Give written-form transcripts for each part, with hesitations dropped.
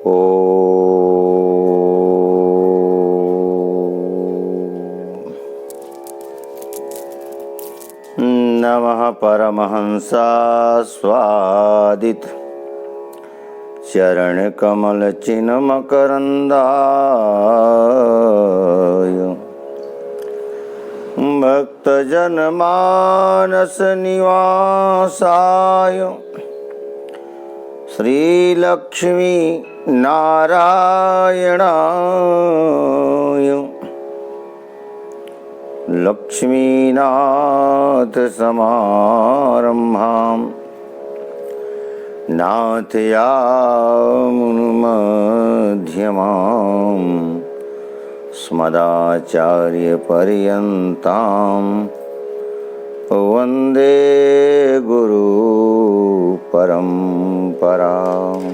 ओ नमः परमहंसास्वादित चरण कमल चिन्मकरन्दाय भक्तजन मानस निवासाय श्रीलक्ष्मी नारायणाय लक्ष्मीनाथ समारम्भां नाथयामुनमध्यमाम् स्मदाचार्यपर्यन्तां वन्दे गुरु परम्पराम्।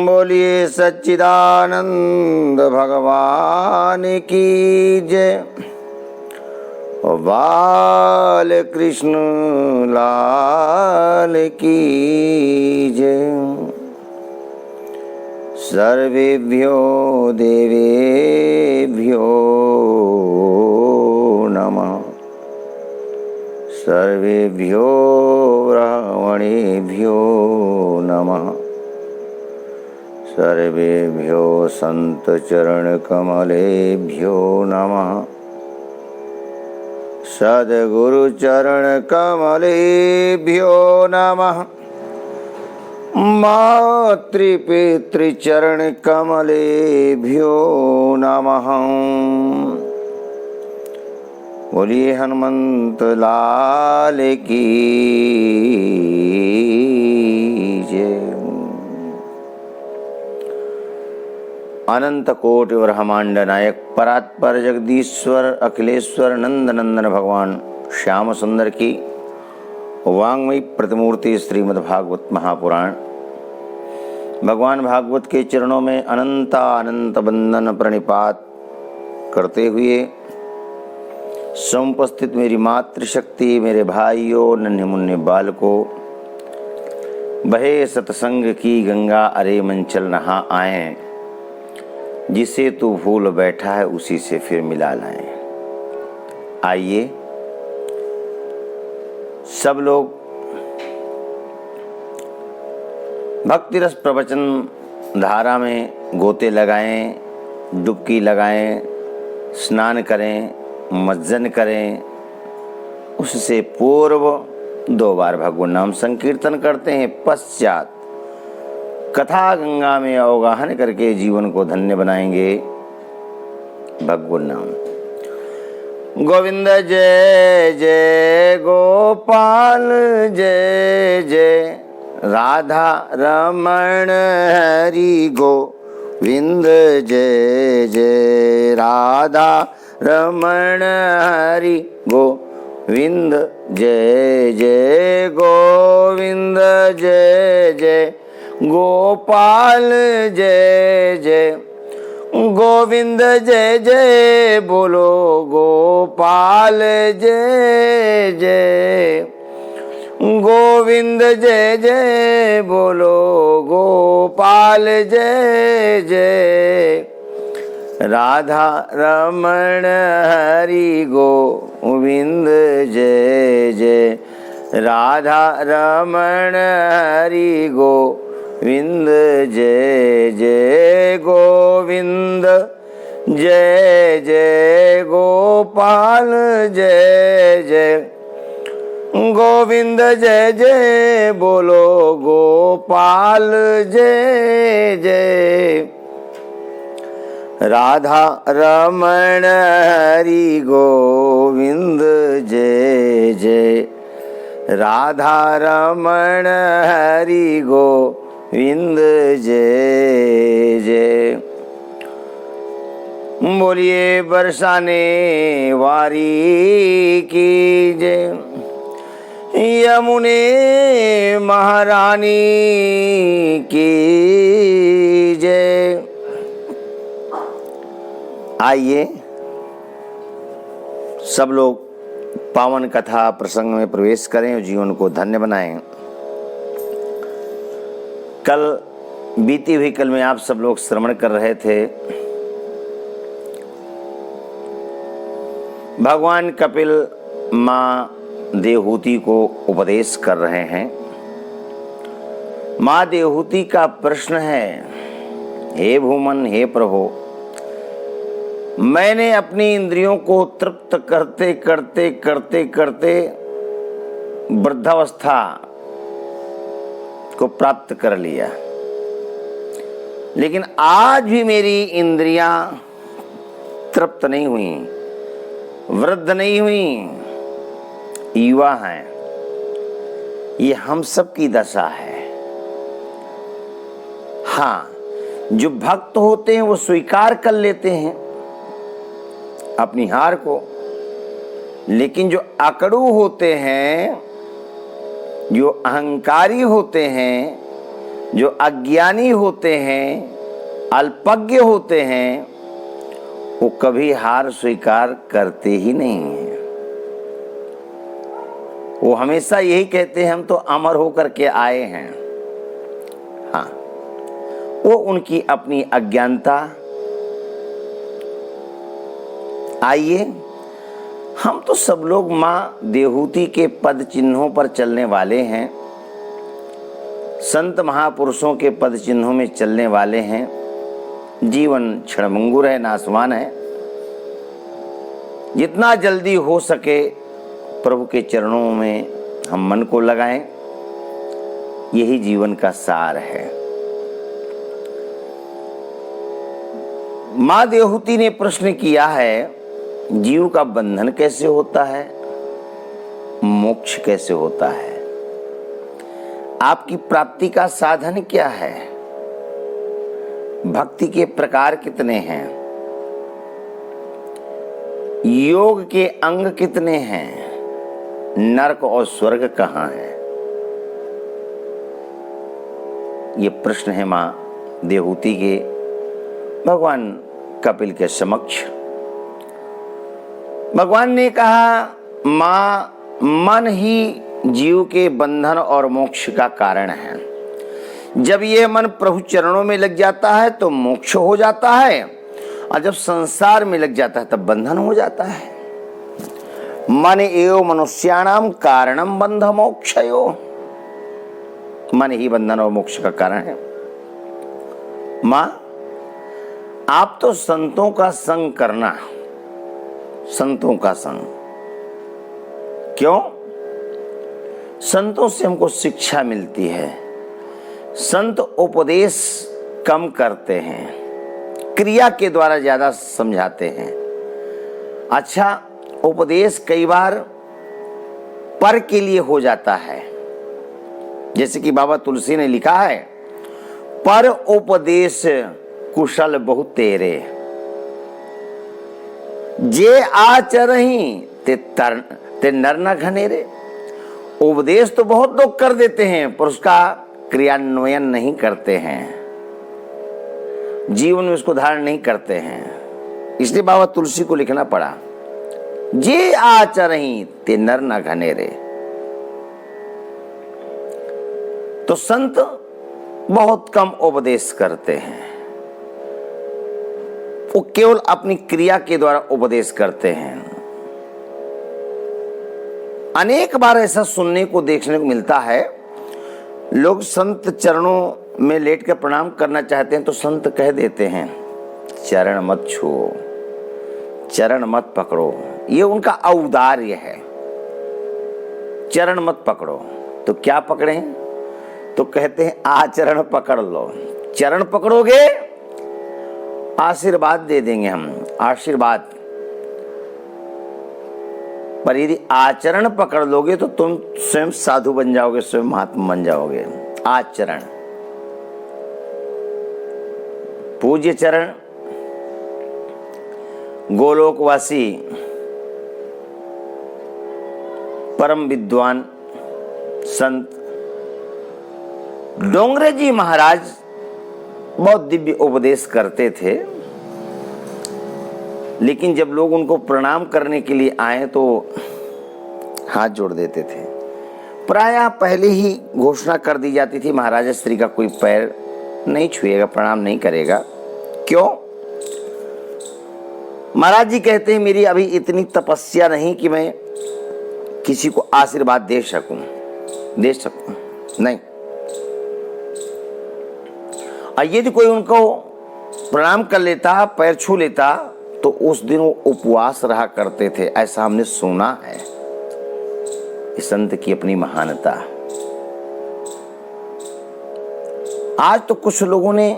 बोलिए सच्चिदानंद भगवान की जय। बाल कृष्ण लाल की जय। सर्वेभ्यो देवेभ्यो नमः। सर्वेभ्यो ब्राह्मणेभ्यो नमः। सर्वेभ्यो संत चरण कमलेभ्यो नमः। सद्गुरु चरण कमलेभ्यो नमः। मातृपितृचरण कमलेभ्यो नमः। बोलिए हनुमंत लाल की जय। अनंत कोटि ब्रह्मांड नायक परात्पर जगदीश्वर अखिलेश्वर नंद नंदन भगवान श्याम सुंदर की वांग्मयी प्रतिमूर्ति श्रीमद्भागवत महापुराण। भगवान भागवत के चरणों में अनंत बंदन प्रणिपात करते हुए समुपस्थित मेरी मातृशक्ति, मेरे भाइयों, नन्हे मुन्ने बालकों, बहे सत्संग की गंगा अरे मन चल नहा आए। जिसे तू भूल बैठा है उसी से फिर मिला लाएं। आइए सब लोग भक्ति रस प्रवचन धारा में गोते लगाएं, डुबकी लगाएं, स्नान करें, मज्जन करें। उससे पूर्व 2 बार भगवान नाम संकीर्तन करते हैं। पश्चात कथा गंगा में अवगाहन करके जीवन को धन्य बनाएंगे। भगवान नाम। गोविंद जय जय गोपाल जय जय राधा रमण हरि गोविंद जय जय राधा रमण हरि गोविंद जय जय गोविंद जय जय गोपाल जय जय गोविंद जय जय बोलो गोपाल जय जय गोविंद जय जय बोलो गोपाल जय जय राधा रमण हरि गोविंद जय जय राधा रमण हरि गोविंद जय जय गोविंद जय जय गोपाल जय जय गोविंद जय जय बोलो गोपाल जय जय राधा रमण हरि गोविंद जय जय राधा रमण हरि गोविंद जय जय। बोलिए बरसाने वारी की जय। यमुने महारानी की जय। आइए सब लोग पावन कथा प्रसंग में प्रवेश करें और जीवन को धन्य बनाएं। कल बीती हुई कल में आप सब लोग श्रवण कर रहे थे भगवान कपिल माँ देवहूति को उपदेश कर रहे हैं। माँ देवहूति का प्रश्न है, हे भूमन, हे प्रभु, मैंने अपनी इंद्रियों को तृप्त करते करते करते करते वृद्धावस्था को प्राप्त कर लिया, लेकिन आज भी मेरी इंद्रियां तृप्त नहीं हुई, वृद्ध नहीं हुई, युवा हैं। ये हम सब की दशा है। हाँ, जो भक्त होते हैं वो स्वीकार कर लेते हैं अपनी हार को, लेकिन जो अकड़ू होते हैं, जो अहंकारी होते हैं, जो अज्ञानी होते हैं, अल्पज्ञ होते हैं, वो कभी हार स्वीकार करते ही नहीं हैं। वो हमेशा यही कहते हैं, हम तो अमर होकर के आए हैं। हाँ, वो उनकी अपनी अज्ञानता। आइए, हम तो सब लोग माँ देवहूति के पद चिन्हों पर चलने वाले हैं, संत महापुरुषों के पद चिन्हों में चलने वाले हैं। जीवन क्षणभंगुर है, नासवान है। जितना जल्दी हो सके प्रभु के चरणों में हम मन को लगाएं, यही जीवन का सार है। माँ देवहूति ने प्रश्न किया है, जीव का बंधन कैसे होता है, मोक्ष कैसे होता है, आपकी प्राप्ति का साधन क्या है, भक्ति के प्रकार कितने हैं, योग के अंग कितने हैं, नरक और स्वर्ग कहाँ है। ये प्रश्न है मां देवहूति के भगवान कपिल के समक्ष। भगवान ने कहा, मां, मन ही जीव के बंधन और मोक्ष का कारण है। जब ये मन प्रभु चरणों में लग जाता है तो मोक्ष हो जाता है, और जब संसार में लग जाता है तब बंधन हो जाता है। मन एव मनुष्याणाम कारणम बंध मोक्षयो। मन ही बंधन और मोक्ष का कारण है। मां, आप तो संतों का संग करना, संतों का संग। क्यों? संतों से हमको शिक्षा मिलती है। संत उपदेश कम करते हैं, क्रिया के द्वारा ज्यादा समझाते हैं। अच्छा, उपदेश कई बार पर के लिए हो जाता है, जैसे कि बाबा तुलसी ने लिखा है, पर उपदेश कुशल बहु तेरे, जे आचरही ते नर न घनेरे। उपदेश तो बहुत लोग कर देते हैं, पर उसका क्रियान्वयन नहीं करते हैं, जीवन में उसको धारण नहीं करते हैं। इसलिए बाबा तुलसी को लिखना पड़ा, जे आचरही ते नर न घनेरे। तो संत बहुत कम उपदेश करते हैं, वो केवल अपनी क्रिया के द्वारा उपदेश करते हैं। अनेक बार ऐसा सुनने को देखने को मिलता है, लोग संत चरणों में लेट कर प्रणाम करना चाहते हैं तो संत कह देते हैं, चरण मत छुओ, चरण मत पकड़ो। ये उनका औदार्य है, चरण मत पकड़ो। तो क्या पकड़ें? तो कहते हैं आचरण पकड़ लो। चरण पकड़ोगे, आशीर्वाद दे देंगे हम, आशीर्वाद। पर यदि आचरण पकड़ लोगे तो तुम स्वयं साधु बन जाओगे, स्वयं महात्मा बन जाओगे। आचरण, पूज्य चरण, गोलोकवासी परम विद्वान संत डोंगरे जी महाराज बहुत दिव्य उपदेश करते थे, लेकिन जब लोग उनको प्रणाम करने के लिए आए तो हाथ जोड़ देते थे। प्रायः पहले ही घोषणा कर दी जाती थी महाराज श्री का कोई पैर नहीं छुएगा, प्रणाम नहीं करेगा। क्यों? महाराज जी कहते हैं मेरी अभी इतनी तपस्या नहीं कि मैं किसी को आशीर्वाद दे सकूं नहीं। और यदि कोई उनको प्रणाम कर लेता, पैर छू लेता, तो उस दिन वो उपवास रहा करते थे, ऐसा हमने सुना है। इस संत की अपनी महानता। आज तो कुछ लोगों ने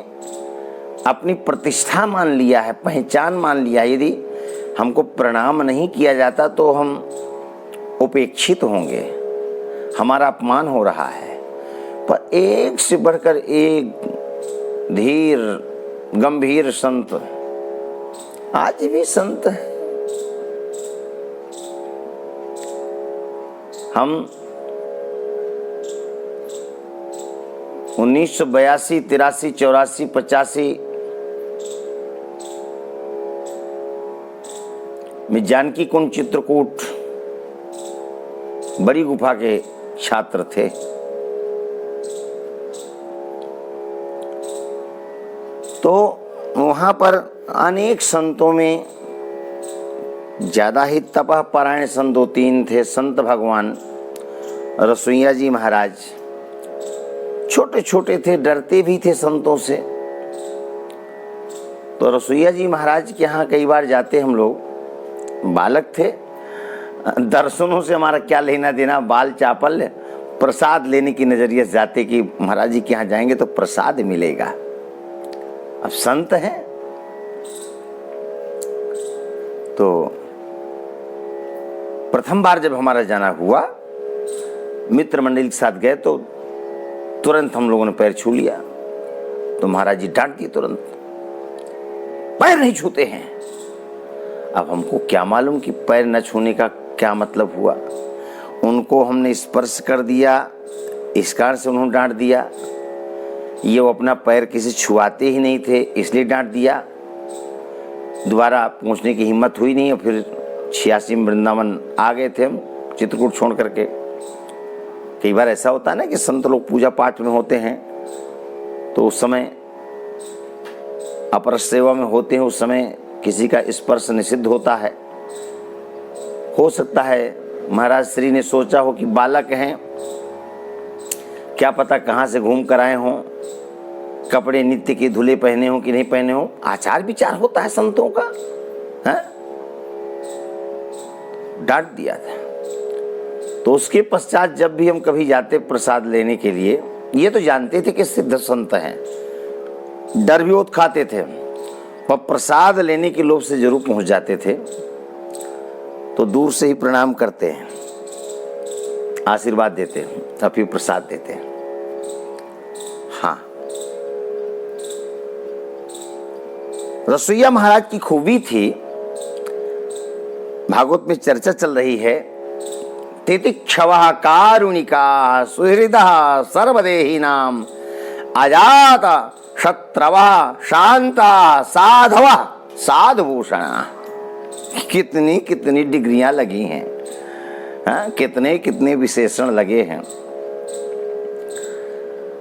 अपनी प्रतिष्ठा मान लिया है, पहचान मान लिया है, यदि हमको प्रणाम नहीं किया जाता तो हम उपेक्षित होंगे, हमारा अपमान हो रहा है। पर एक से बढ़कर एक धीर गंभीर संत आज भी संत है। हम 1982, 83, 84, 85 में जानकी कुंज चित्रकूट बड़ी गुफा के छात्र थे। तो वहां पर अनेक संतों में ज्यादा ही तपः परायण संत 2-3 थे। संत भगवान रसोईया जी महाराज छोटे छोटे थे, डरते भी थे संतों से। तो रसोईया जी महाराज के यहाँ कई बार जाते हम लोग, बालक थे, दर्शनों से हमारा क्या लेना देना, बाल चापल, प्रसाद लेने की नजरिए से जाते कि महाराज जी के यहाँ जाएंगे तो प्रसाद मिलेगा। अब संत हैं तो प्रथम बार जब हमारा जाना हुआ, मित्र मंडल के साथ गए तो तुरंत हम लोगों ने पैर छू लिया। तो महाराज जी डांट दिए, तुरंत पैर नहीं छूते हैं। अब हमको क्या मालूम कि पैर न छूने का क्या मतलब हुआ। उनको हमने स्पर्श कर दिया, इस कारण से उन्होंने डांट दिया। ये वो अपना पैर किसी छुआते ही नहीं थे, इसलिए डांट दिया। दोबारा पूछने की हिम्मत हुई नहीं। और फिर 86 में वृंदावन आ गए थे हम, चित्रकूट छोड़ करके। कई बार ऐसा होता है ना कि संत लोग पूजा पाठ में होते हैं तो उस समय अपर सेवा में होते हैं, उस समय किसी का स्पर्श निषिद्ध होता है। हो सकता है महाराज श्री ने सोचा हो कि बालक हैं, क्या पता कहाँ से घूम कर आए हों, कपड़े नित्य के धुले पहने हो कि नहीं पहने हो। आचार विचार होता है संतों का, है? डांट दिया था। तो उसके पश्चात जब भी हम कभी जाते प्रसाद लेने के लिए, ये तो जानते थे कि सिद्ध संत हैं, डर भी बहुत खाते थे, पर प्रसाद लेने के लोभ से जरूर पहुंच जाते थे। तो दूर से ही प्रणाम करते हैं, आशीर्वाद देते हैं, तब फिर प्रसाद देते हैं। हाँ, रसोईया महाराज की खूबी थी, भागवत में चर्चा चल रही है, तितिक्षवः कारुणिका सुहृदः सर्वदेहिनां अजात शत्रवः शांता साधवः साधुभूषणः। कितनी कितनी डिग्रियां लगी हैं, हाँ? कितने कितने विशेषण लगे हैं।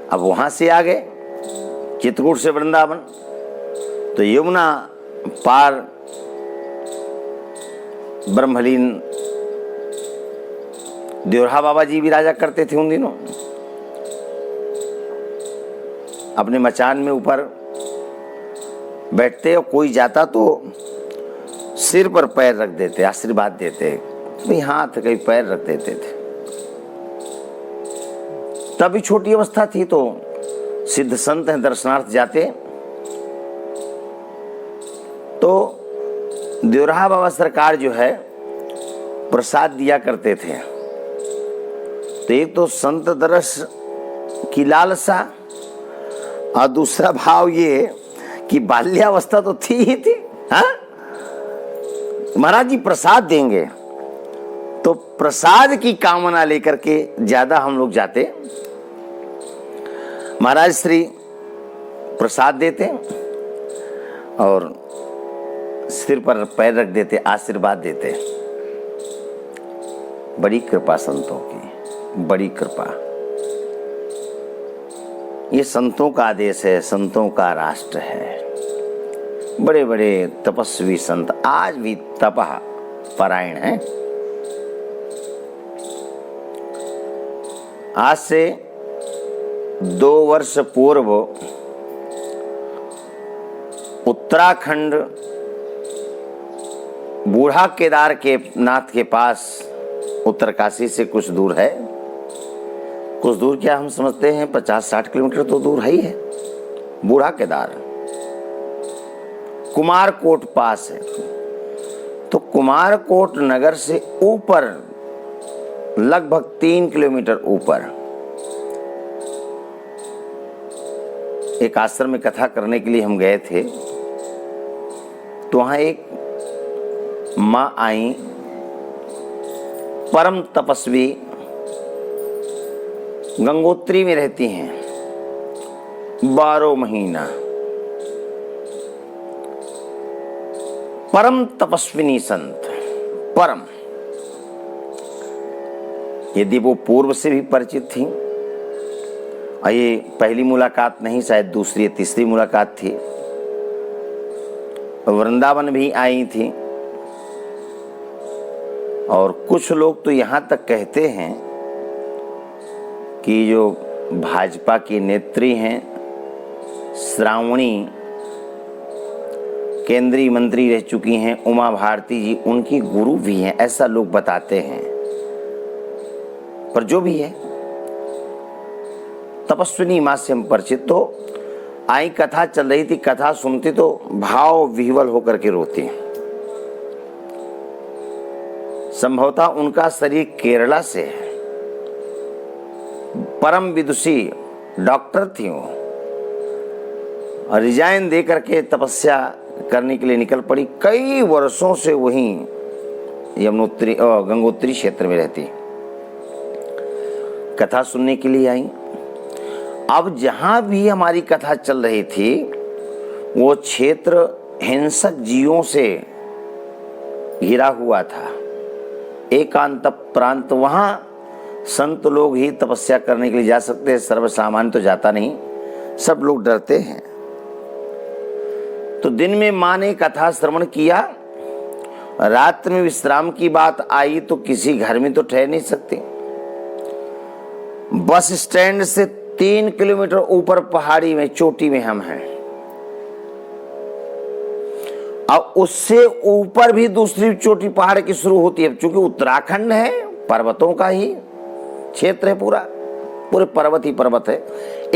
अब वहां से आ गए चित्रकूट से वृंदावन, तो यमुना पार ब्रह्मलीन देवरा बाबा जी विराजा करते थे उन दिनों। अपने मचान में ऊपर बैठते और कोई जाता तो सिर पर पैर रख देते, आशीर्वाद देते, कभी हाथ कभी पैर रख देते थे। तभी छोटी अवस्था थी तो सिद्ध संत हैं, दर्शनार्थ जाते तो देवरा बाबा सरकार जो है प्रसाद दिया करते थे। तो एक तो संत दर्श की लालसा और दूसरा भाव ये कि बाल्यावस्था तो थी ही थी। हाँ, महाराज जी प्रसाद देंगे तो प्रसाद की कामना लेकर के ज्यादा हम लोग जाते। महाराज श्री प्रसाद देते और सिर पर पैर रख देते, आशीर्वाद देते। बड़ी कृपा संतों की, बड़ी कृपा। ये संतों का आदेश है, संतों का राष्ट्र है। बड़े बड़े तपस्वी संत आज भी तपः परायण हैं। आज से 2 वर्ष पूर्व उत्तराखंड बूढ़ा केदार के नाथ के पास उत्तरकाशी से कुछ दूर है। कुछ दूर क्या हम समझते हैं, 50-60 किलोमीटर तो दूर है ही है। बूढ़ा केदार कुमारकोट पास है। तो कुमारकोट नगर से ऊपर लगभग 3 किलोमीटर ऊपर एक आश्रम में कथा करने के लिए हम गए थे। तो वहां एक माँ आई, परम तपस्वी, गंगोत्री में रहती हैं 12 महीना। परम तपस्विनी संत, परम। यदि वो पूर्व से भी परिचित थी, और ये पहली मुलाकात नहीं, शायद दूसरी या तीसरी मुलाकात थी। वृंदावन भी आई थी। और कुछ लोग तो यहाँ तक कहते हैं कि जो भाजपा की नेत्री हैं श्रावणी, केंद्रीय मंत्री रह चुकी हैं उमा भारती जी, उनकी गुरु भी हैं, ऐसा लोग बताते हैं। पर जो भी है, तपस्विनी मां से हम परिचित। तो आई, कथा चल रही थी, कथा सुनती तो भाव विह्वल होकर के रोती। संभवतः उनका शरीर केरला से है। परम विदुषी डॉक्टर थी वो, और रिजाइन दे करके तपस्या करने के लिए निकल पड़ी। कई वर्षों से वहीं यमुनोत्री गंगोत्री क्षेत्र में रहती, कथा सुनने के लिए आई। अब जहां भी हमारी कथा चल रही थी, वो क्षेत्र हिंसक जीवों से घिरा हुआ था, एकांत प्रांत। वहां संत लोग ही तपस्या करने के लिए जा सकते हैं, सर्वसामान्य तो जाता नहीं, सब लोग डरते हैं। तो दिन में मां ने कथा श्रवण किया, रात में विश्राम की बात आई तो किसी घर में तो ठहर नहीं सकते। बस स्टैंड से 3 किलोमीटर ऊपर पहाड़ी में, चोटी में हम हैं। अब उससे ऊपर भी दूसरी चोटी पहाड़ की शुरू होती है। चूंकि उत्तराखंड है, पर्वतों का ही क्षेत्र है, पूरे पर्वत ही पर्वत है,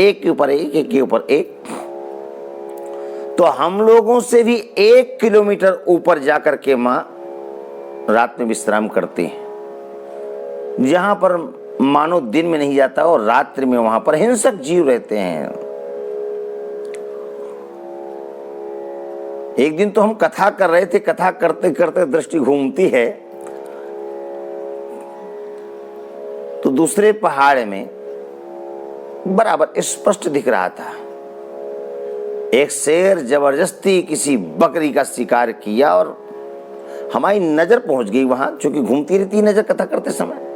एक के ऊपर एक, एक के ऊपर एक। तो हम लोगों से भी 1 किलोमीटर ऊपर जाकर के मां रात में विश्राम करती है, जहां पर मानो दिन में नहीं जाता और रात्रि में वहां पर हिंसक जीव रहते हैं। एक दिन तो हम कथा कर रहे थे, कथा करते करते दृष्टि घूमती है तो दूसरे पहाड़ में बराबर स्पष्ट दिख रहा था एक शेर जबरदस्ती किसी बकरी का शिकार किया, और हमारी नजर पहुंच गई वहां, क्योंकि घूमती रहती है नजर कथा करते समय।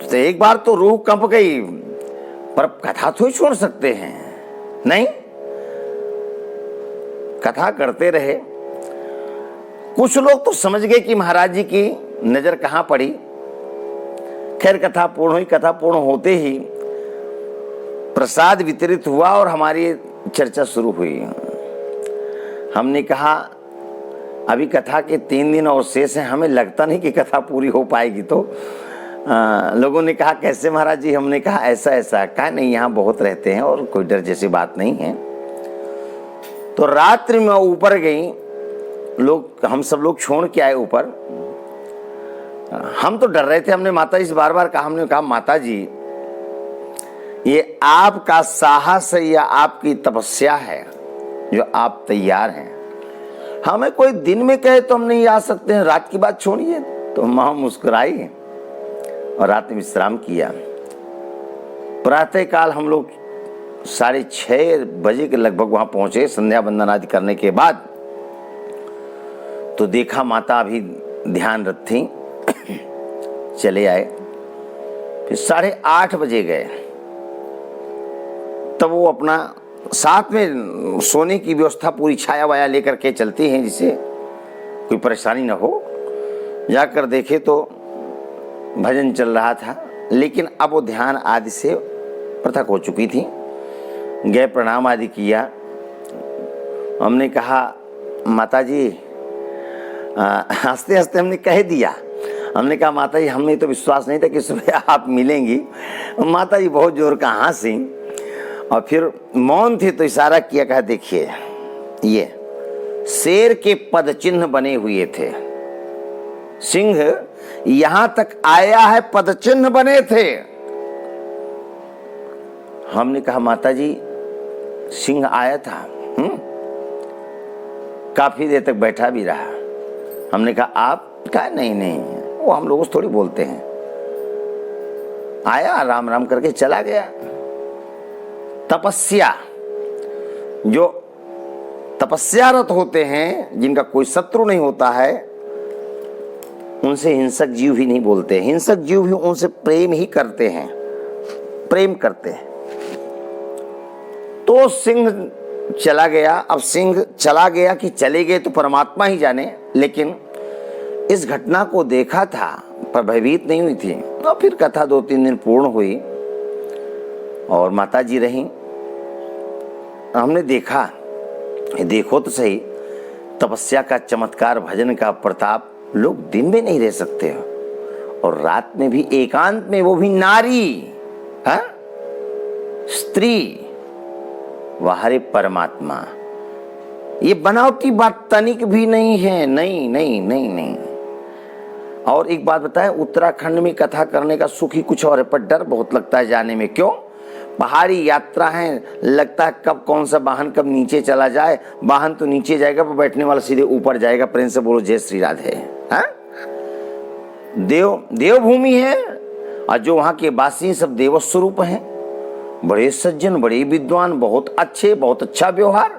तो एक बार तो रूह कंप गई, पर कथा तो ही छोड़ सकते हैं नहीं, कथा करते रहे। कुछ लोग तो समझ गए कि महाराज जी की नजर कहां पड़ी। खैर कथा पूर्ण हुई। कथा पूर्ण होते ही प्रसाद वितरित हुआ और हमारी चर्चा शुरू हुई। हमने कहा अभी कथा के 3 दिन और शेष हैं, हमें लगता नहीं कि कथा पूरी हो पाएगी। तो लोगों ने कहा कैसे महाराज जी? हमने कहा ऐसा ऐसा। कहा नहीं, यहाँ बहुत रहते हैं और कोई डर जैसी बात नहीं है। तो रात्रि में ऊपर गई, लोग, हम सब लोग छोड़ के आए ऊपर। हम तो डर रहे थे। हमने माता जी से बार बार कहा, हमने कहा माता जी ये आपका साहस है या आपकी तपस्या है जो आप तैयार हैं? हमें कोई दिन में कहे तो हम नहीं आ सकते हैं, रात की बात छोड़िए। तो मां मुस्कुराई और रात में विश्राम किया। प्रातः काल हम लोग 6:30 बजे के लगभग वहां पहुंचे। संध्या वंदन आदि करने के बाद तो देखा माता अभी ध्यानरत थी। चले आए। फिर 8:30 बजे गए, तब वो अपना साथ में सोने की व्यवस्था पूरी छाया वाया लेकर के चलते हैं जिससे कोई परेशानी ना हो। जाकर देखे तो भजन चल रहा था, लेकिन अब वो ध्यान आदि से पृथक हो चुकी थी। गए, प्रणाम आदि किया। हमने कहा माता जी, हंसते हंसते हमने कह दिया, हमने कहा माता जी हमें तो विश्वास नहीं था कि सुबह आप मिलेंगी। माता जी बहुत जोर का हंसी और फिर मौन थे तो इशारा किया, कहा देखिए ये शेर के पद चिन्ह बने हुए थे, सिंह यहां तक आया है, पद चिन्ह बने थे। हमने कहा माता जी सिंह आया था, काफी देर तक बैठा भी रहा। हमने कहा आप? कहा नहीं नहीं, वो हम लोगों से थोड़ी बोलते हैं। आया, राम राम करके चला गया। तपस्या, जो तपस्यारत होते हैं, जिनका कोई शत्रु नहीं होता है, उनसे हिंसक जीव भी नहीं बोलते। हिंसक जीव भी उनसे प्रेम ही करते हैं, प्रेम करते हैं। तो सिंह चला गया। अब सिंह चला गया कि चले गए तो परमात्मा ही जाने, लेकिन इस घटना को देखा था पर भयभीत नहीं हुई थी। तो फिर कथा 2-3 दिन पूर्ण हुई और माता जी रहीं। हमने देखा, देखो तो सही, तपस्या का चमत्कार, भजन का प्रताप, लोग दिन में नहीं रह सकते और रात में भी एकांत में, वो भी नारी, हा? स्त्री, वाहरे परमात्मा। ये बनावटी बात तनिक भी नहीं है, नहीं नहीं नहीं नहीं। और एक बात बताएं, उत्तराखंड में कथा करने का सुख ही कुछ और है, पर डर बहुत लगता है जाने में। क्यों? पहाड़ी यात्रा है, लगता है कब कौन सा वाहन कब नीचे चला जाए। वाहन तो नीचे जाएगा पर बैठने वाला सीधे ऊपर जाएगा। प्रेम से बोलो जय श्री राधे। देवभूमि है और जो वहां के वासी सब देव स्वरूप हैं, बड़े सज्जन, बड़े विद्वान, बहुत अच्छे, बहुत अच्छा व्यवहार,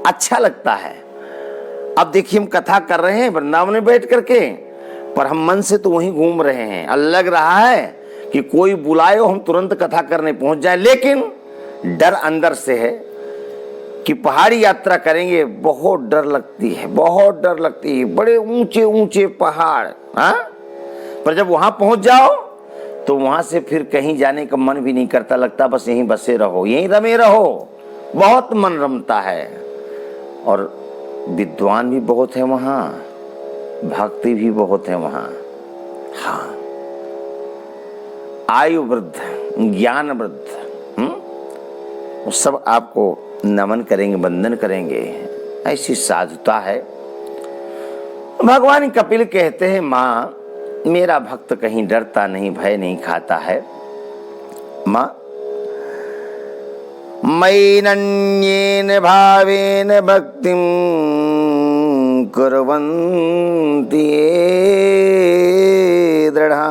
अच्छा लगता है। अब देखिए हम कथा कर रहे हैं वृंदावन में बैठ करके, पर हम मन से तो वहीं घूम रहे हैं। और लग रहा है कि कोई बुलाए हम तुरंत कथा करने पहुंच जाए, लेकिन डर अंदर से है कि पहाड़ी यात्रा करेंगे, बहुत डर लगती है, बहुत डर लगती है। बड़े ऊंचे ऊंचे पहाड़, पर जब वहां पहुंच जाओ तो वहां से फिर कहीं जाने का मन भी नहीं करता, लगता बस यहीं बसे रहो, यहीं रमे रहो। बहुत मन रमता है और विद्वान भी बहुत है वहां, भक्ति भी बहुत है वहां। हाँ, आयु वृद्ध, ज्ञान वृद्ध, वो सब आपको नमन करेंगे, वंदन करेंगे। ऐसी साधुता है। भगवान कपिल कहते हैं, माँ मेरा भक्त कहीं डरता नहीं, भय नहीं खाता है। माँ मयि भावेन भक्तिं कुर्वन्ति ये दृढ़ा,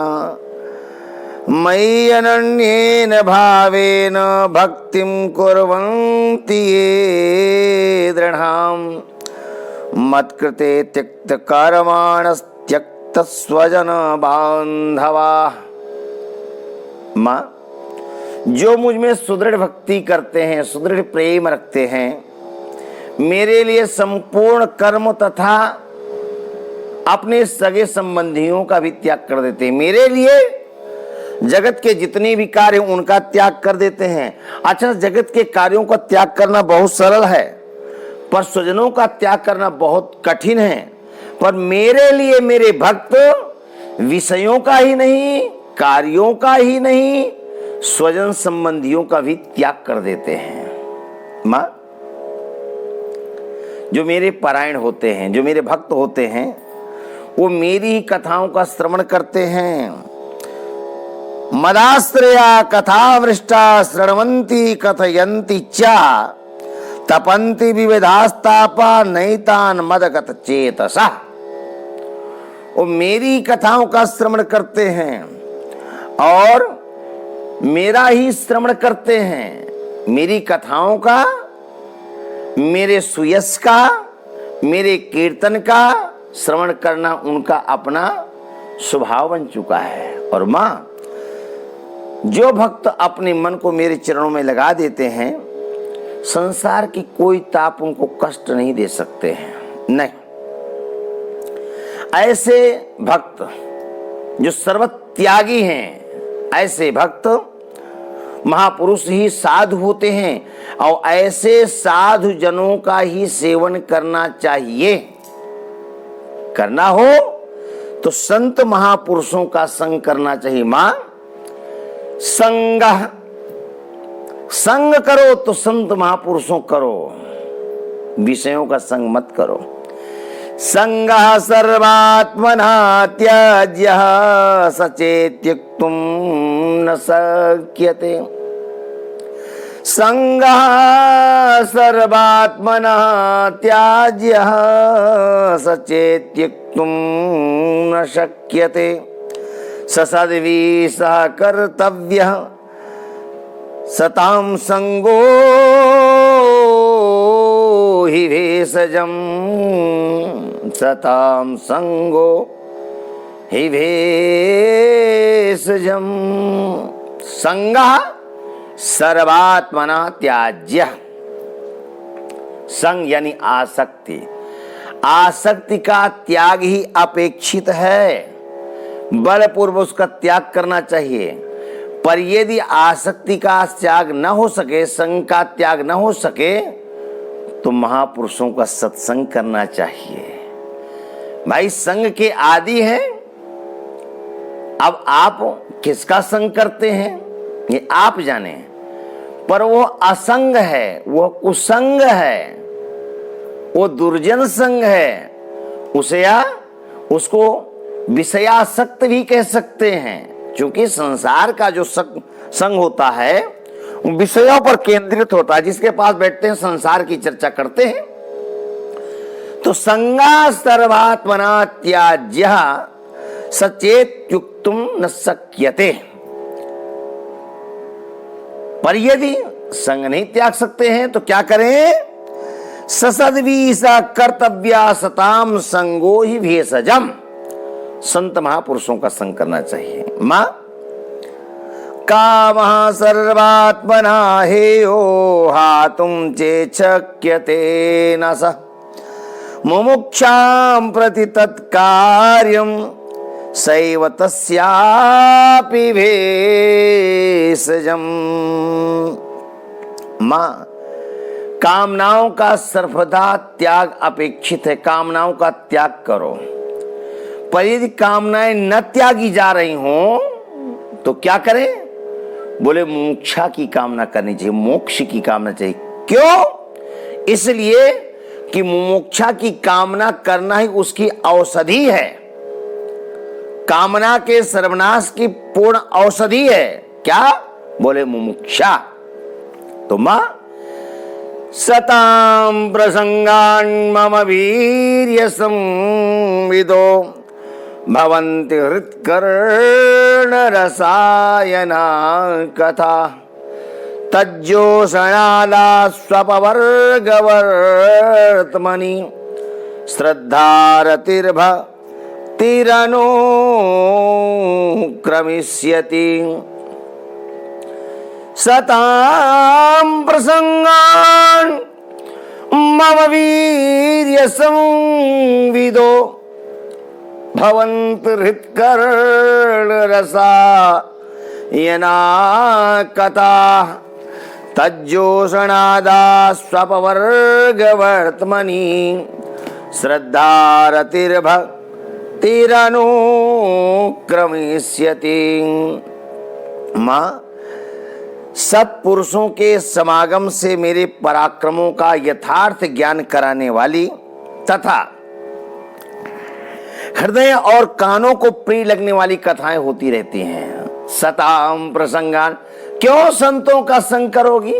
मयि अनन्येन भावेन भक्तिं कुर्वन्ति ये दृढाम्, मत्कृते त्यक्त कर्माणस्त्यक्त स्वजन बांधवा। माँ, जो मुझ में सुदृढ़ भक्ति करते हैं, सुदृढ़ प्रेम रखते हैं, मेरे लिए संपूर्ण कर्म तथा अपने सगे संबंधियों का भी त्याग कर देते हैं, मेरे लिए जगत के जितने भी कार्य उनका त्याग कर देते हैं। अच्छा, जगत के कार्यों का त्याग करना बहुत सरल है, पर स्वजनों का त्याग करना बहुत कठिन है। पर मेरे लिए मेरे भक्त विषयों का ही नहीं, कार्यों का ही नहीं, स्वजन संबंधियों का भी त्याग कर देते हैं। मां, जो मेरे परायण होते हैं, जो मेरे भक्त होते हैं, वो मेरी ही कथाओं का श्रवण करते हैं। मदाश्रया कथावृष्टा शृण्वन्ति कथयन्ति च, तपन्ति विविधास्तापा नैतान मदगत चेतसा। वो मेरी कथाओं का श्रवण करते हैं और मेरा ही श्रवण करते हैं। मेरी कथाओं का, मेरे सुयश का, मेरे कीर्तन का श्रवण करना उनका अपना स्वभाव बन चुका है। और माँ, जो भक्त अपने मन को मेरे चरणों में लगा देते हैं, संसार की कोई ताप उनको कष्ट नहीं दे सकते हैं। नहीं, ऐसे भक्त जो सर्वत्यागी हैं, ऐसे भक्त महापुरुष ही साधु होते हैं और ऐसे साधु जनों का ही सेवन करना चाहिए। करना हो तो संत महापुरुषों का संग करना चाहिए। मां, संग करो तो संत महापुरुषों करो, विषयों का संग मत करो। संगः सर्वात्मना त्याज्यः सचेत्यक्तुं न शक्यते। संगः सर्वात्मना त्याज्यः सचेत्यक्तुं न शक्यते। ससद्भिः कर्तव्यः सतां संगो हि भेषजम्। सतां संगो हि भेषजम्। संगः सर्वात्मना त्याज्य। संग यानी आसक्ति, आसक्ति का त्याग ही अपेक्षित है, बलपूर्वक उसका त्याग करना चाहिए। पर यदि आसक्ति का त्याग न हो सके, संग का त्याग न हो सके, तो महापुरुषों का सत्संग करना चाहिए। भाई, संग के आदि हैं। अब आप किसका संग करते हैं ये आप जाने, पर वो असंग है, वो कुसंग है, वो दुर्जन संग है। उसे या उसको विषयासक्त भी कह सकते हैं, क्योंकि संसार का जो संग होता है वो विषयों पर केंद्रित होता है। जिसके पास बैठते हैं संसार की चर्चा करते हैं। तो संगा सर्वात्मना त्याज्य सचेत्युक्तुं न शक्यते। पर यदि संग नहीं त्याग सकते हैं तो क्या करें? ससद्भिः कर्तव्या सताम संगो हि भेषजम्। संत महापुरुषों का संग करना चाहिए। मां, कामः सर्वात्मना हेयो हातुं चेत् शक्यते न सः। मुमुक्षां प्रति तत्कार्यं सैव तस्यापि भेषजम्। मां, कामनाओं का सर्वदा त्याग अपेक्षित है। कामनाओं का त्याग करो। पर यदि कामनाएं न त्यागी जा रही हों तो क्या करें? बोले मोक्ष की कामना करनी चाहिए, मोक्ष की कामना चाहिए। क्यों? इसलिए कि मोक्ष की कामना करना ही उसकी औषधि है। कामना के सर्वनाश की पूर्ण औषधि है। क्या? बोले मुमुक्षा। तो मां, सतां प्रसंगान् मम वीर्य संविदो भवन्ति हृत्कर्ण रसायना कथा। तज्जोषणादास्वपवर्गवर्त्मनि श्रद्धारतिर्भक्तिरनुक्रमिष्यति। सतां प्रसंगान् मम वीर्य संविदो भवन्ति हृत्कर्ण रसायना कथा। तज्जोषणादास्वपवर्गवर्त्मनि श्रद्धारतिर्भक्तिरनुक्रमिष्यति। मां, सत्पुरुषों के समागम से मेरे पराक्रमों का यथार्थ ज्ञान कराने वाली तथा हृदय और कानों को प्रिय लगने वाली कथाएं होती रहती हैं। सताम प्रसंगान। क्यों संतों का संग करोगी?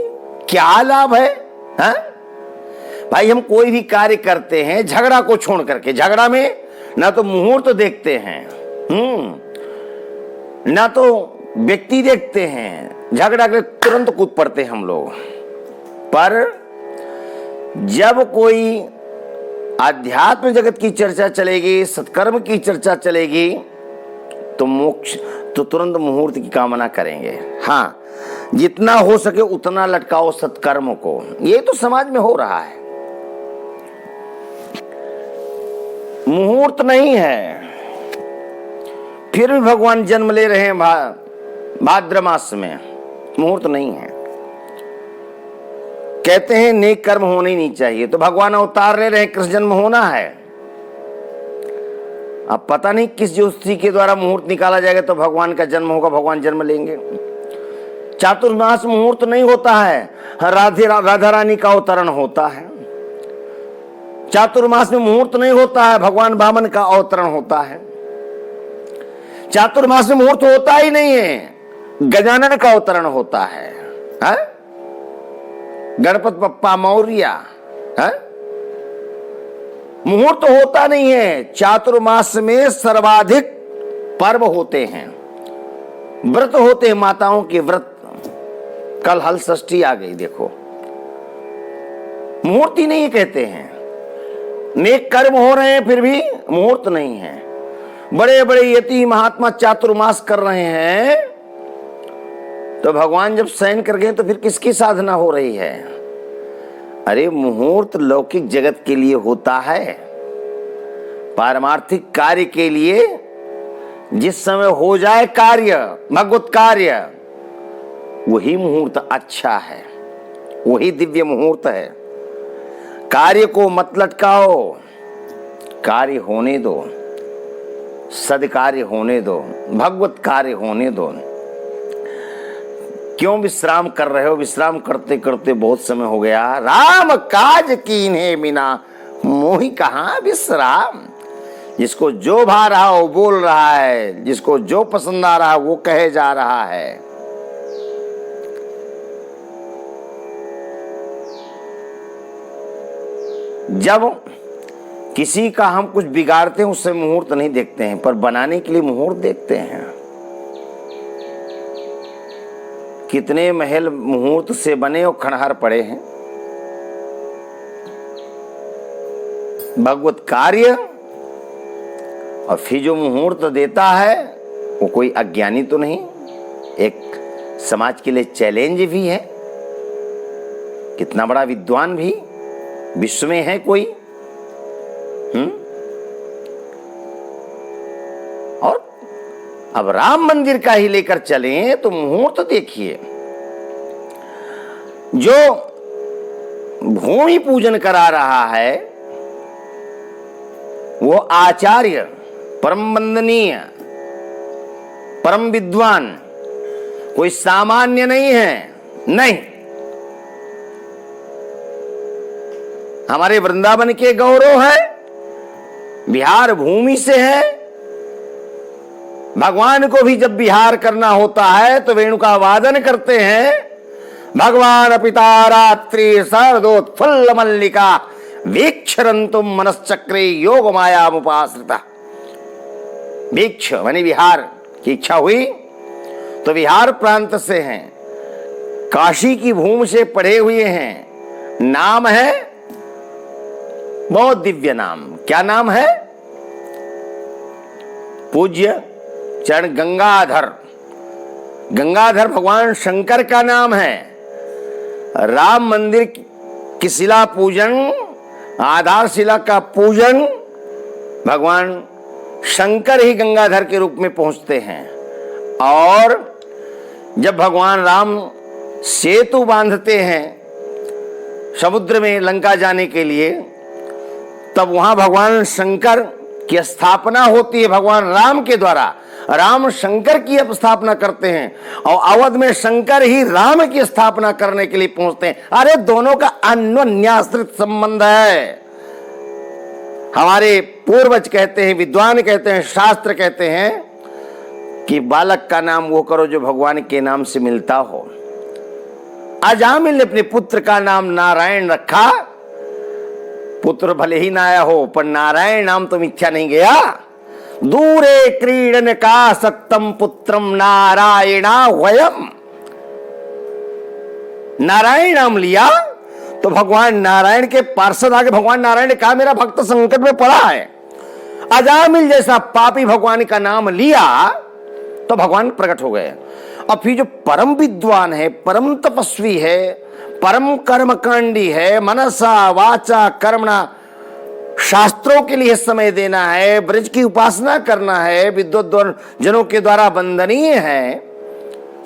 क्या लाभ है? हा? भाई, हम कोई भी कार्य करते हैं झगड़ा को छोड़ करके। झगड़ा में ना तो मुहूर्त देखते हैं, ना तो व्यक्ति देखते हैं। झगड़ा के तुरंत कूद पड़ते हम लोग। पर जब कोई आध्यात्म जगत की चर्चा चलेगी, सत्कर्म की चर्चा चलेगी, तो मोक्ष तो तुरंत मुहूर्त की कामना करेंगे। हाँ, जितना हो सके उतना लटकाओ सत्कर्म को। ये तो समाज में हो रहा है। मुहूर्त नहीं है, फिर भी भगवान जन्म ले रहे हैं भाद्र मास में, मुहूर्त नहीं है। कहते हैं नेक कर्म होने ही नहीं चाहिए, तो भगवान अवतार ले रहे हैं, कृष्ण जन्म होना है। अब पता नहीं किस ज्योतिषी के द्वारा मुहूर्त निकाला जाएगा तो भगवान का जन्म होगा, भगवान जन्म लेंगे। चातुर्मास मुहूर्त नहीं होता है, राधा रानी का अवतरण होता है। चातुर्मास में मुहूर्त नहीं होता है, भगवान वामन का अवतरण होता है। चातुर्मास में मुहूर्त होता ही नहीं है, गजानन का अवतरण होता है, गणपति बप्पा मौर्य। मुहूर्त होता नहीं है। चातुर्मास में सर्वाधिक पर्व होते हैं, व्रत होते हैं, माताओं के व्रत। कल हल षष्ठी आ गई, देखो मुहूर्त ही नहीं कहते हैं। नेक कर्म हो रहे हैं फिर भी मुहूर्त नहीं है। बड़े बड़े यति महात्मा चातुर्मास कर रहे हैं, तो भगवान जब शयन कर गए तो फिर किसकी साधना हो रही है? अरे मुहूर्त लौकिक जगत के लिए होता है, पारमार्थिक कार्य के लिए। जिस समय हो जाए कार्य, भगवत कार्य, वही मुहूर्त अच्छा है, वही दिव्य मुहूर्त है। कार्य को मत लटकाओ, कार्य होने दो, सद्कार्य होने दो, भगवत कार्य होने दो। क्यों विश्राम कर रहे हो? विश्राम करते करते बहुत समय हो गया। राम काज कीन्हे बिना मोहि कहाँ विश्राम। जिसको जो भा रहा हो बोल रहा है, जिसको जो पसंद आ रहा है वो कहे जा रहा है। जब किसी का हम कुछ बिगाड़ते हैं उससे मुहूर्त नहीं देखते हैं, पर बनाने के लिए मुहूर्त देखते हैं। कितने महल मुहूर्त से बने और खंडहर पड़े हैं। भगवत कार्य और फिर जो मुहूर्त देता है वो कोई अज्ञानी तो नहीं, एक समाज के लिए चैलेंज भी है। कितना बड़ा विद्वान भी विश्व में है कोई। और अब राम मंदिर का ही लेकर चलें तो मुहूर्त देखिए। जो भूमि पूजन करा रहा है वो आचार्य, परम वंदनीय, परम विद्वान, कोई सामान्य नहीं है। नहीं, हमारे वृंदावन के गौरव है, बिहार भूमि से है। भगवान को भी जब विहार करना होता है तो वेणुका वादन करते हैं। भगवान पिता रात्रि शरदोत्फुल्ल मल्लिका वीक्षरंतुम मनश्चक्रे योग माया मुपाश्रिता। वीक्ष माने विहार की इच्छा हुई तो विहार प्रांत से हैं, काशी की भूमि से पढ़े हुए हैं। नाम है बहुत दिव्य नाम। क्या नाम है? पूज्य चरण गंगाधर। गंगाधर भगवान शंकर का नाम है। राम मंदिर की शिला पूजन, आधारशिला का पूजन भगवान शंकर ही गंगाधर के रूप में पहुंचते हैं। और जब भगवान राम सेतु बांधते हैं समुद्र में लंका जाने के लिए, तब वहां भगवान शंकर की स्थापना होती है भगवान राम के द्वारा। राम शंकर की स्थापना करते हैं और अवध में शंकर ही राम की स्थापना करने के लिए पहुंचते हैं। अरे दोनों का अन्योन्याश्रित संबंध है। हमारे पूर्वज कहते हैं, विद्वान कहते हैं, शास्त्र कहते हैं कि बालक का नाम वो करो जो भगवान के नाम से मिलता हो। अजामिल ने अपने पुत्र का नाम नारायण रखा। पुत्र भले ही ना आया हो पर नारायण नाम तो मिथ्या नहीं गया। दूरे क्रीडन का सत्तम पुत्रम नारायणा वयम। नारायण नाम लिया तो भगवान नारायण के पार्षद आगे भगवान नारायण ने कहा मेरा भक्त संकट में पड़ा है। अजामिल जैसा पापी भगवान का नाम लिया तो भगवान प्रकट हो गए। और फिर जो परम विद्वान है, परम तपस्वी है, परम कर्मकांडी है, मनसा वाचा कर्मणा, शास्त्रों के लिए समय देना है, ब्रज की उपासना करना है, विद्वद्वर जनों के द्वारा वंदनीय है,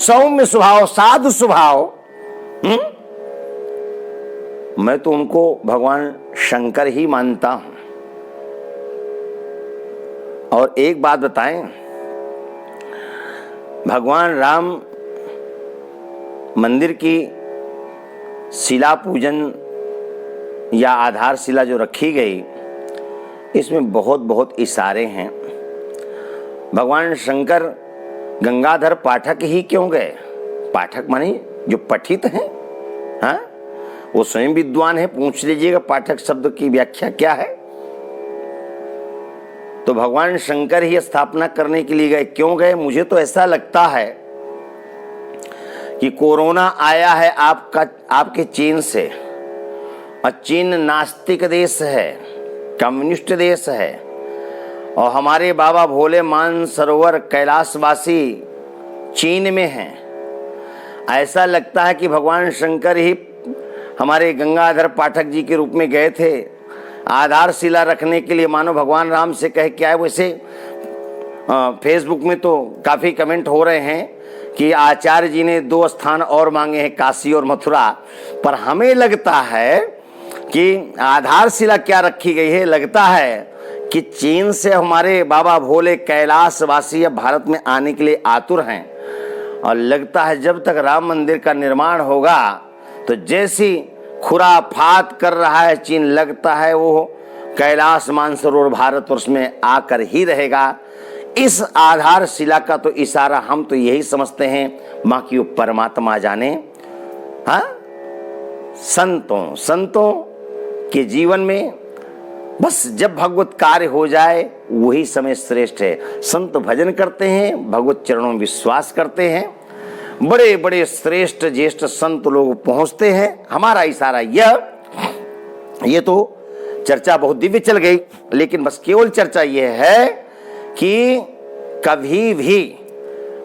सौम्य स्वभाव, साधु स्वभाव, मैं तो उनको भगवान शंकर ही मानता हूं। और एक बात बताएं, भगवान राम मंदिर की शिला पूजन या आधारशिला जो रखी गई, इसमें बहुत बहुत इशारे हैं। भगवान शंकर गंगाधर पाठक ही क्यों गए? पाठक माने जो पठित हैं, हाँ, वो स्वयं विद्वान है। पूछ लीजिएगा पाठक शब्द की व्याख्या क्या है। तो भगवान शंकर ही स्थापना करने के लिए गए। क्यों गए? मुझे तो ऐसा लगता है कि कोरोना आया है आपके चीन से, और चीन नास्तिक देश है, कम्युनिस्ट देश है, और हमारे बाबा भोले मानसरोवर कैलाशवासी चीन में हैं। ऐसा लगता है कि भगवान शंकर ही हमारे गंगाधर पाठक जी के रूप में गए थे आधारशिला रखने के लिए, मानो भगवान राम से कह के आए। वैसे फेसबुक में तो काफ़ी कमेंट हो रहे हैं कि आचार्य जी ने 2 स्थान और मांगे हैं, काशी और मथुरा, पर हमें लगता है कि आधारशिला क्या रखी गई है, लगता है कि चीन से हमारे बाबा भोले कैलाशवासी भारत में आने के लिए आतुर हैं। और लगता है जब तक राम मंदिर का निर्माण होगा तो जैसी खुराफात कर रहा है चीन, लगता है वो कैलाश मानसरोवर भारतवर्ष में आकर ही रहेगा। इस आधारशिला का तो इशारा हम तो यही समझते हैं, बाकी वो परमात्मा जाने। हाँ, संतों के जीवन में बस जब भगवत कार्य हो जाए वही समय श्रेष्ठ है। संत भजन करते हैं, भगवत चरणों में विश्वास करते हैं, बड़े बड़े श्रेष्ठ ज्येष्ठ संत लोग पहुंचते हैं। हमारा इशारा ये तो चर्चा बहुत दिव्य चल गई, लेकिन बस केवल चर्चा यह है कि कभी भी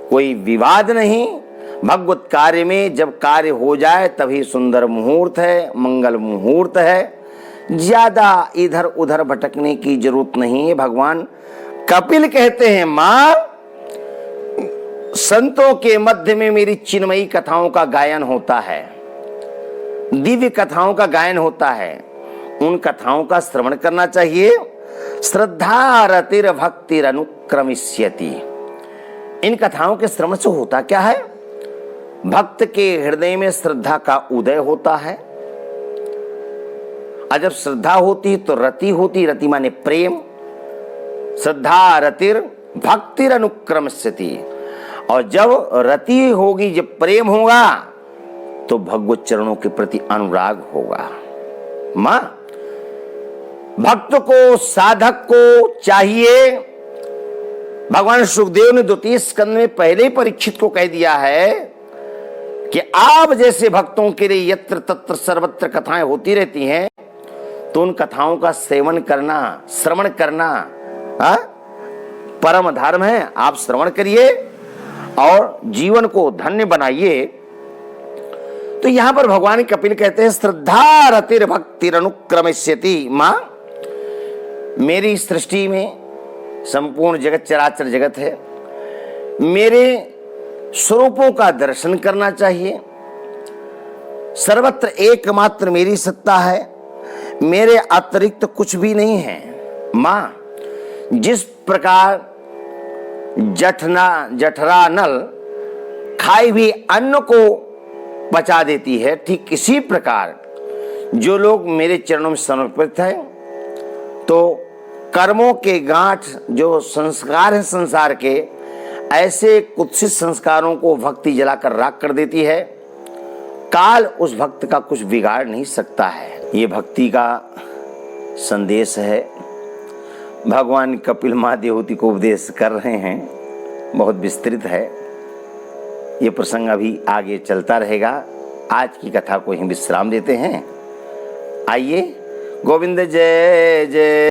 कोई विवाद नहीं। भगवत कार्य में जब कार्य हो जाए तभी सुंदर मुहूर्त है, मंगल मुहूर्त है। ज्यादा इधर उधर भटकने की जरूरत नहीं है। भगवान कपिल कहते हैं, मां, संतों के मध्य में मेरी चिन्मयी कथाओं का गायन होता है, दिव्य कथाओं का गायन होता है। उन कथाओं का श्रवण करना चाहिए। श्रद्धा रतिर भक्तिर अनुक्रमिष्यति। इन कथाओं के श्रवण से होता क्या है? भक्त के हृदय में श्रद्धा का उदय होता है, और जब श्रद्धा होती तो रति होती। रति माने प्रेम। श्रद्धा रतिर भक्तिर अनुक्रमिष्यति। और जब रति होगी, जब प्रेम होगा, तो भगवत चरणों के प्रति अनुराग होगा। मां, भक्त को, साधक को चाहिए। भगवान सुखदेव ने 2 स्कंद में पहले ही परीक्षित को कह दिया है कि आप जैसे भक्तों के लिए यत्र तत्र सर्वत्र कथाएं होती रहती हैं, तो उन कथाओं का सेवन करना, श्रवण करना परम धर्म है। आप श्रवण करिए और जीवन को धन्य बनाइए। तो यहां पर भगवान कपिल कहते हैं, श्रद्धा रतिर भक्तिर अनुक्रमिष्यति। मां, मेरी सृष्टि में संपूर्ण जगत चराचर जगत है, मेरे स्वरूपों का दर्शन करना चाहिए। सर्वत्र एकमात्र मेरी सत्ता है, मेरे अतिरिक्त कुछ भी नहीं है। मां, जिस प्रकार जठरा नल खाई भी अन्न को पचा देती है, ठीक इसी प्रकार जो लोग मेरे चरणों में समर्पित है, तो कर्मों के गांठ जो संस्कार है संसार के, ऐसे कुत्सित संस्कारों को भक्ति जलाकर राख कर देती है। काल उस भक्त का कुछ बिगाड़ नहीं सकता है। ये भक्ति का संदेश है। भगवान कपिल महादेवहूति को उपदेश कर रहे हैं, बहुत विस्तृत है। ये प्रसंग अभी आगे चलता रहेगा। आज की कथा को ही विश्राम देते हैं। आइए, गोविंद जय जय।